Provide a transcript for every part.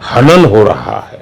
हनन हो रहा है,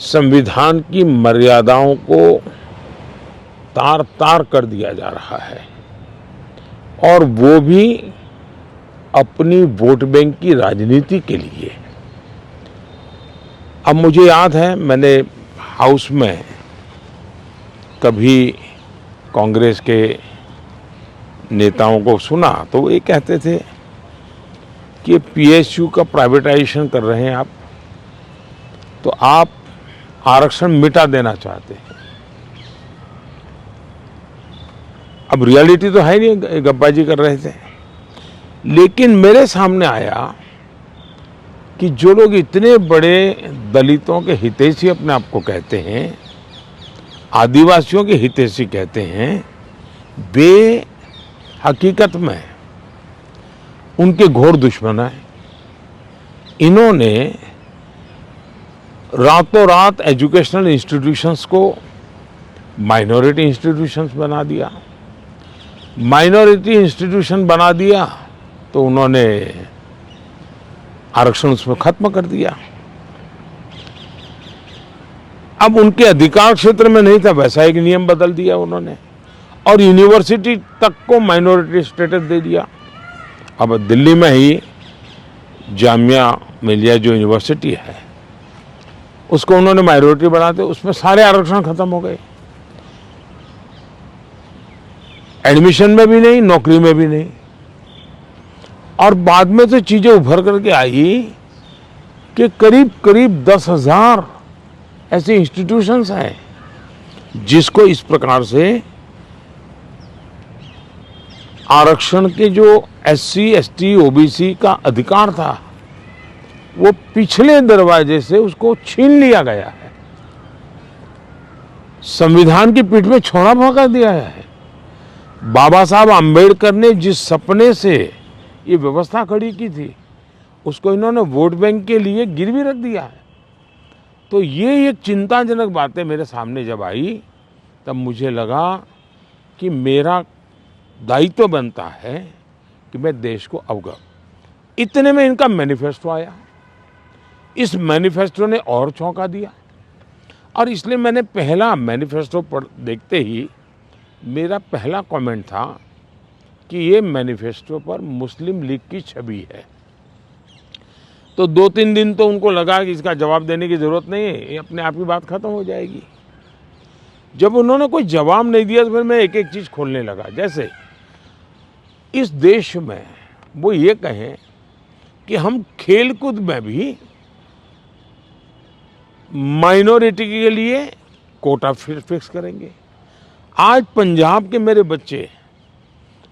संविधान की मर्यादाओं को तार तार कर दिया जा रहा है, और वो भी अपनी वोट बैंक की राजनीति के लिए। अब मुझे याद है, मैंने हाउस में कभी कांग्रेस के नेताओं को सुना तो वो ये कहते थे कि पीएसयू का प्राइवेटाइजेशन कर रहे हैं आप, तो आप आरक्षण मिटा देना चाहते हैं। अब रियलिटी तो है नहीं, गप्पाजी कर रहे थे। लेकिन मेरे सामने आया कि जो लोग इतने बड़े दलितों के हितैषी अपने आप को कहते हैं, आदिवासियों के हितैषी कहते हैं, वे हकीकत में उनके घोर दुश्मन हैं। इन्होंने रातों रात एजुकेशनल इंस्टीट्यूशंस को माइनॉरिटी इंस्टीट्यूशंस बना दिया। माइनॉरिटी इंस्टीट्यूशन बना दिया तो उन्होंने आरक्षण उसमें खत्म कर दिया। अब उनके अधिकार क्षेत्र में नहीं था, वैसा एक नियम बदल दिया उन्होंने, और यूनिवर्सिटी तक को माइनॉरिटी स्टेटस दे दिया। अब दिल्ली में ही जामिया मिलिया जो यूनिवर्सिटी है, उसको उन्होंने माइनॉरिटी बना दिया, उसमें सारे आरक्षण खत्म हो गए। एडमिशन में भी नहीं, नौकरी में भी नहीं। और बाद में तो चीजें उभर करके आई कि करीब करीब 10,000 ऐसे इंस्टीट्यूशंस हैं जिसको इस प्रकार से आरक्षण के जो एससी, एसटी, ओबीसी का अधिकार था वो पिछले दरवाजे से उसको छीन लिया गया है, संविधान की पीठ में छोड़ा भगा दिया है। बाबा साहब आम्बेडकर ने जिस सपने से ये व्यवस्था खड़ी की थी, उसको इन्होंने वोट बैंक के लिए गिरवी रख दिया है। तो ये एक चिंताजनक बातें मेरे सामने जब आई, तब मुझे लगा कि मेरा दायित्व बनता है कि मैं देश को अवगत। इतने में इनका मैनिफेस्टो आया। इस मैनिफेस्टो ने और चौंका दिया, और इसलिए मैंने पहला मैनिफेस्टो देखते ही मेरा पहला कमेंट था कि ये मैनिफेस्टो पर मुस्लिम लीग की छवि है। तो 2-3 दिन तो उनको लगा कि इसका जवाब देने की जरूरत नहीं है, ये अपने आप ही बात खत्म हो जाएगी। जब उन्होंने कोई जवाब नहीं दिया तो फिर मैं एक एक चीज खोलने लगा। जैसे इस देश में वो ये कहें कि हम खेलकूद में भी माइनॉरिटी के लिए कोटा फिक्स करेंगे। आज पंजाब के मेरे बच्चे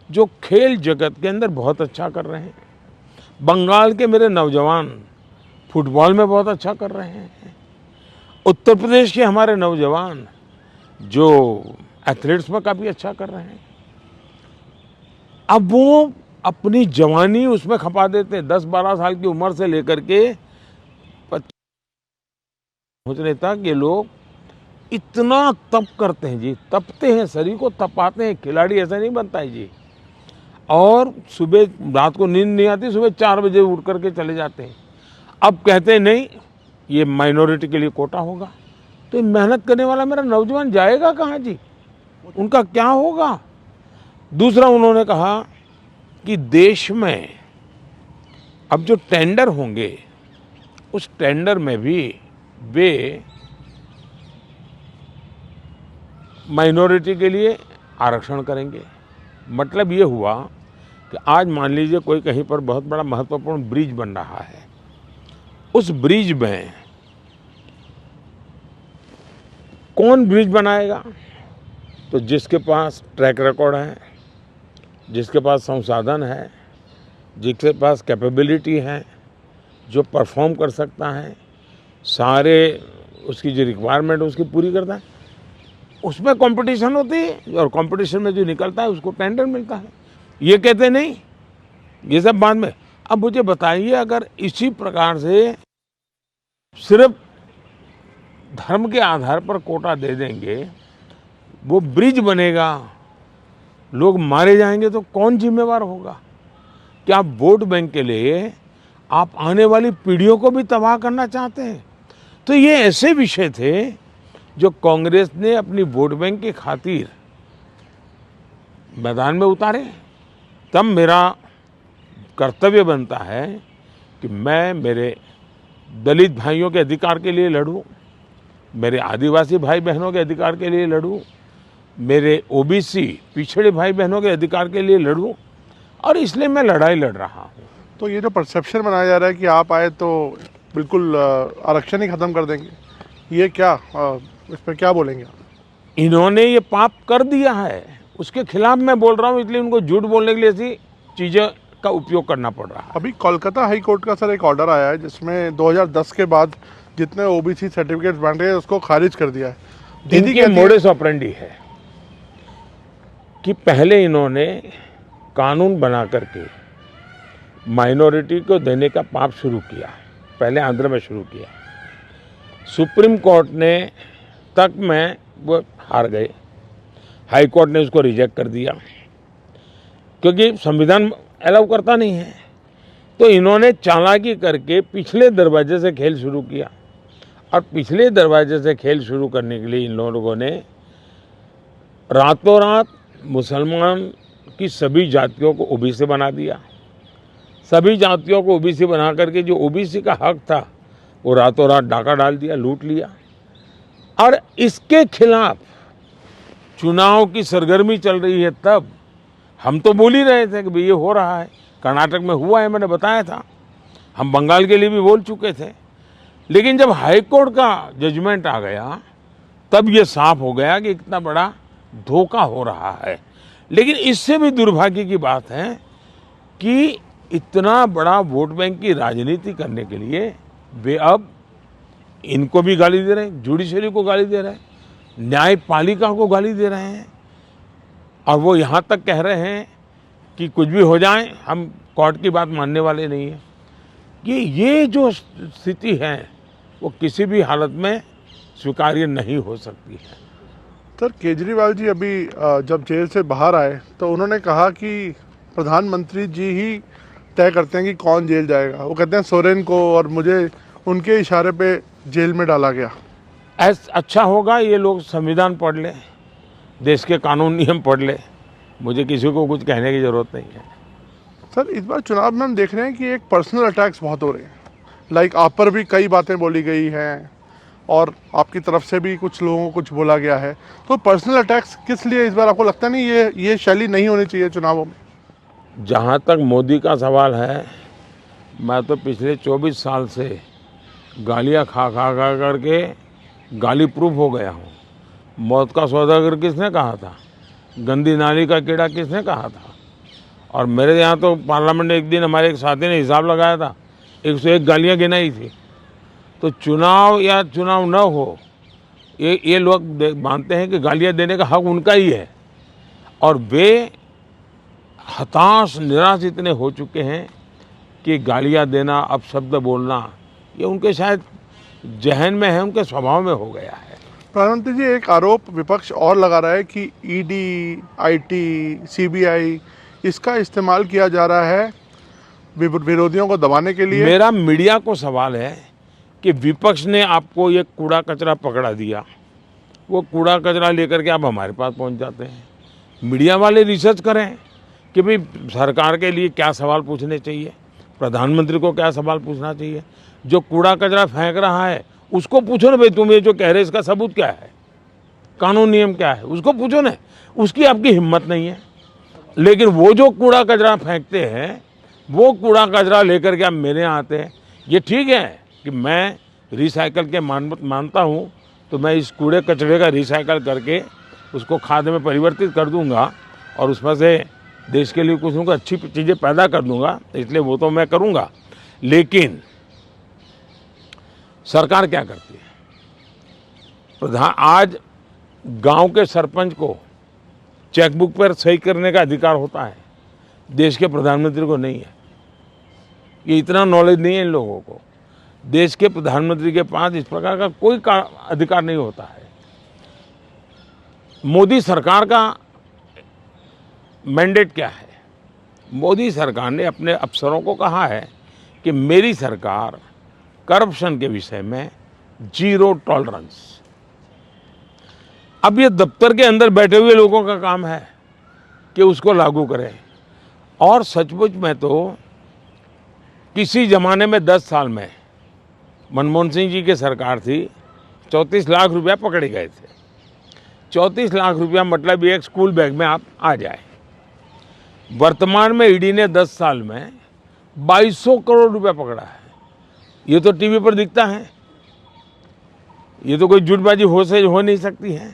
जो खेल जगत के अंदर बहुत अच्छा कर रहे हैं, बंगाल के मेरे नौजवान फुटबॉल में बहुत अच्छा कर रहे हैं, उत्तर प्रदेश के हमारे नौजवान जो एथलीट्स में काफ़ी अच्छा कर रहे हैं, अब वो अपनी जवानी उसमें खपा देते हैं। 10-12 साल की उम्र से लेकर के 25 सोचने तक ये लोग इतना तप करते हैं जी, तपते हैं, शरीर को तपाते हैं। खिलाड़ी ऐसा नहीं बनता है जी। और सुबह रात को नींद नहीं आती, सुबह 4 बजे उठ करके चले जाते हैं। अब कहते हैं नहीं, ये माइनॉरिटी के लिए कोटा होगा, तो मेहनत करने वाला मेरा नौजवान जाएगा कहाँ जी, उनका क्या होगा। दूसरा उन्होंने कहा कि देश में अब जो टेंडर होंगे, उस टेंडर में भी वे माइनॉरिटी के लिए आरक्षण करेंगे। मतलब ये हुआ कि आज मान लीजिए कोई कहीं पर बहुत बड़ा महत्वपूर्ण ब्रिज बन रहा है, उस ब्रिज में कौन ब्रिज बनाएगा, तो जिसके पास ट्रैक रिकॉर्ड है, जिसके पास संसाधन है, जिसके पास कैपेबिलिटी है, जो परफॉर्म कर सकता है, सारे उसकी जो रिक्वायरमेंट उसकी पूरी करता है, उसमें कंपटीशन होती है, और कंपटीशन में जो निकलता है उसको टेंडर मिलता है। ये कहते नहीं, ये सब बाद में। अब मुझे बताइए, अगर इसी प्रकार से सिर्फ धर्म के आधार पर कोटा दे देंगे, वो ब्रिज बनेगा, लोग मारे जाएंगे, तो कौन जिम्मेवार होगा। क्या वोट बैंक के लिए आप आने वाली पीढ़ियों को भी तबाह करना चाहते हैं। तो ये ऐसे विषय थे जो कांग्रेस ने अपनी वोट बैंक की खातिर मैदान में उतारे। तब मेरा कर्तव्य बनता है कि मैं मेरे दलित भाइयों के अधिकार के लिए लड़ूं, मेरे आदिवासी भाई बहनों के अधिकार के लिए लड़ूं, मेरे ओबीसी पिछड़े भाई बहनों के अधिकार के लिए लड़ूं, और इसलिए मैं लड़ाई लड़ रहा हूं। तो ये जो परसेप्शन बनाया जा रहा है कि आप आए तो बिल्कुल आरक्षण ही ख़त्म कर देंगे, ये क्या इस पर क्या बोलेंगे आप? इन्होंने ये पाप कर दिया है, उसके खिलाफ मैं बोल रहा हूँ, इसलिए उनको झूठ बोलने के लिए ऐसी चीज़ें का उपयोग करना पड़ रहा है। अभी कोलकाता हाई कोर्ट का सर एक ऑर्डर आया है जिसमें 2010 के बाद जितने ओबीसी सर्टिफिकेट्स बन रहे हैं उसको खारिज कर दिया है। दीदी इनकी मोडस ऑपरेंडी है कि पहले इन्होंने कानून बना करके माइनॉरिटी को देने का पाप शुरू किया, पहले आंध्र में शुरू किया। सुप्रीम कोर्ट ने तक में वो हार गए, हाई कोर्ट ने उसको रिजेक्ट कर दिया क्योंकि संविधान अलाउ करता नहीं है। तो इन्होंने चालाकी करके पिछले दरवाजे से खेल शुरू किया, और पिछले दरवाजे से खेल शुरू करने के लिए इन लोगों ने रातों रात मुसलमान की सभी जातियों को ओबीसी बना दिया। सभी जातियों को ओबीसी बना करके जो ओबीसी का हक था वो रातों रात डाका डाल दिया, लूट लिया। और इसके खिलाफ चुनाव की सरगर्मी चल रही है। तब हम तो बोल ही रहे थे कि भाई ये हो रहा है, कर्नाटक में हुआ है, मैंने बताया था, हम बंगाल के लिए भी बोल चुके थे। लेकिन जब हाई कोर्ट का जजमेंट आ गया तब ये साफ हो गया कि इतना बड़ा धोखा हो रहा है। लेकिन इससे भी दुर्भाग्य की बात है कि इतना बड़ा वोट बैंक की राजनीति करने के लिए वे अब इनको भी गाली दे रहे हैं, जुडिशरी को गाली दे रहे हैं, न्यायपालिका को गाली दे रहे हैं, और वो यहाँ तक कह रहे हैं कि कुछ भी हो जाए हम कोर्ट की बात मानने वाले नहीं हैं। ये जो स्थिति है वो किसी भी हालत में स्वीकार्य नहीं हो सकती है। सर केजरीवाल जी अभी जब जेल से बाहर आए तो उन्होंने कहा कि प्रधानमंत्री जी ही तय करते हैं कि कौन जेल जाएगा। वो कहते हैं सोरेन को और मुझे उनके इशारे पे जेल में डाला गया। अच्छा होगा ये लोग संविधान पढ़ लें, देश के कानून नियम पढ़ लें, मुझे किसी को कुछ कहने की ज़रूरत नहीं है। सर इस बार चुनाव में हम देख रहे हैं कि एक पर्सनल अटैक्स बहुत हो रहे हैं, लाइक आप पर भी कई बातें बोली गई हैं और आपकी तरफ से भी कुछ लोगों को कुछ बोला गया है। तो पर्सनल अटैक्स किस लिए इस बार? आपको लगता नहीं ये शैली नहीं होनी चाहिए चुनावों में? जहाँ तक मोदी का सवाल है, मैं तो पिछले 24 साल से गालियाँ खा करके गाली प्रूफ हो गया हूँ। मौत का सौदागर किसने कहा था? गंदी नाली का कीड़ा किसने कहा था? और मेरे यहाँ तो पार्लियामेंट में एक दिन हमारे एक साथी ने हिसाब लगाया था, 101 गालियाँ गिनाई थी। तो चुनाव या चुनाव न हो, ये लोग मानते हैं कि गालियाँ देने का हक उनका ही है, और वे हताश निराश इतने हो चुके हैं कि गालियाँ देना, अपशब्द बोलना, ये उनके शायद जहन में है, उनके स्वभाव में हो गया है। प्रधानमंत्री जी एक आरोप विपक्ष और लगा रहा है कि ईडी, आईटी, सीबीआई इसका इस्तेमाल किया जा रहा है विरोधियों को दबाने के लिए। मेरा मीडिया को सवाल है कि विपक्ष ने आपको ये कूड़ा कचरा पकड़ा दिया, वो कूड़ा कचरा लेकर के आप हमारे पास पहुंच जाते हैं। मीडिया वाले रिसर्च करें कि भाई सरकार के लिए क्या सवाल पूछने चाहिए, प्रधानमंत्री को क्या सवाल पूछना चाहिए। जो कूड़ा कचरा फेंक रहा है उसको पूछो ना, भाई तुम ये जो कह रहे इसका सबूत क्या है, कानून नियम क्या है, उसको पूछो ना। उसकी आपकी हिम्मत नहीं है। लेकिन वो जो कूड़ा कचरा फेंकते हैं, वो कूड़ा कचरा लेकर के आप मेरे यहाँ आते हैं। ये ठीक है कि मैं रिसाइकल के मानता हूँ, तो मैं इस कूड़े कचरे का रिसाइकल करके उसको खाद में परिवर्तित कर दूंगा और उसमें से देश के लिए कुछ न कुछ अच्छी चीज़ें पैदा कर दूंगा, इसलिए वो तो मैं करूंगा। लेकिन सरकार क्या करती है? आज गांव के सरपंच को चेकबुक पर सही करने का अधिकार होता है, देश के प्रधानमंत्री को नहीं है। ये इतना नॉलेज नहीं है इन लोगों को। देश के प्रधानमंत्री के पास इस प्रकार का कोई अधिकार नहीं होता है। मोदी सरकार का मैंडेट क्या है? मोदी सरकार ने अपने अफसरों को कहा है कि कि मेरी सरकार करप्शन के विषय में जीरो टॉलरेंस। अब ये दफ्तर के अंदर बैठे हुए लोगों का काम है कि उसको लागू करें। और सचमुच में तो किसी ज़माने में 10 साल में मनमोहन सिंह जी की सरकार थी, 34 लाख रुपया पकड़े गए थे। 34 लाख रुपया मतलब एक स्कूल बैग में आप आ जाए। वर्तमान में ईडी ने 10 साल में 2200 करोड़ रुपया पकड़ा है। ये तो टीवी पर दिखता है, ये तो कोई झूठबाजी हो नहीं सकती है।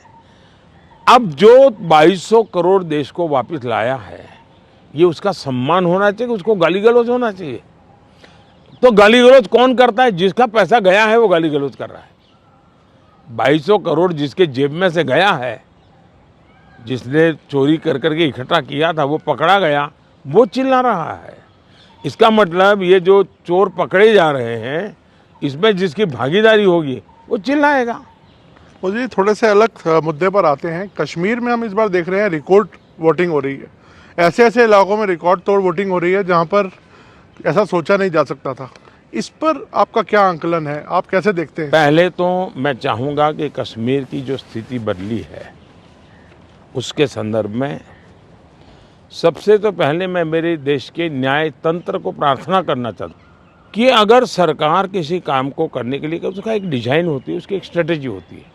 अब जो 2200 करोड़ देश को वापस लाया है, ये उसका सम्मान होना चाहिए, उसको गाली गलौज होना चाहिए। तो गाली गलौज कौन करता है? जिसका पैसा गया है वो गाली गलौज कर रहा है। 2200 करोड़ जिसके जेब में से गया है, जिसने चोरी कर करके इकट्ठा किया था, वो पकड़ा गया, वो चिल्ला रहा है। इसका मतलब ये जो चोर पकड़े जा रहे हैं, इसमें जिसकी भागीदारी होगी वो चिल्लाएगा। मुझे थोड़े से अलग मुद्दे पर आते हैं। कश्मीर में हम इस बार देख रहे हैं रिकॉर्ड वोटिंग हो रही है। ऐसे ऐसे इलाकों में रिकॉर्ड तोड़ वोटिंग हो रही है जहां पर ऐसा सोचा नहीं जा सकता था। इस पर आपका क्या आंकलन है, आप कैसे देखते हैं? पहले तो मैं चाहूँगा कि कश्मीर की जो स्थिति बदली है उसके संदर्भ में सबसे तो पहले मैं मेरे देश के न्याय तंत्र को प्रार्थना करना चाहता हूँ कि अगर सरकार किसी काम को करने के लिए उसका एक डिजाइन होती है, उसकी एक स्ट्रेटेजी होती है।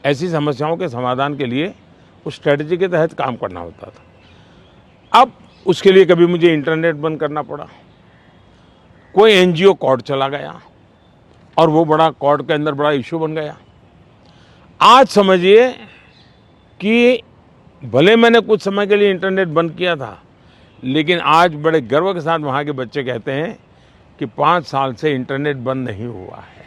ऐसी समस्याओं के समाधान के लिए उस स्ट्रेटेजी के तहत काम करना होता था। अब उसके लिए कभी मुझे इंटरनेट बंद करना पड़ा, कोई एनजीओ कोर्ट चला गया और वो बड़ा कोर्ट के अंदर बड़ा इशू बन गया। आज समझिए कि भले मैंने कुछ समय के लिए इंटरनेट बंद किया था, लेकिन आज बड़े गर्व के साथ वहाँ के बच्चे कहते हैं कि 5 साल से इंटरनेट बंद नहीं हुआ है।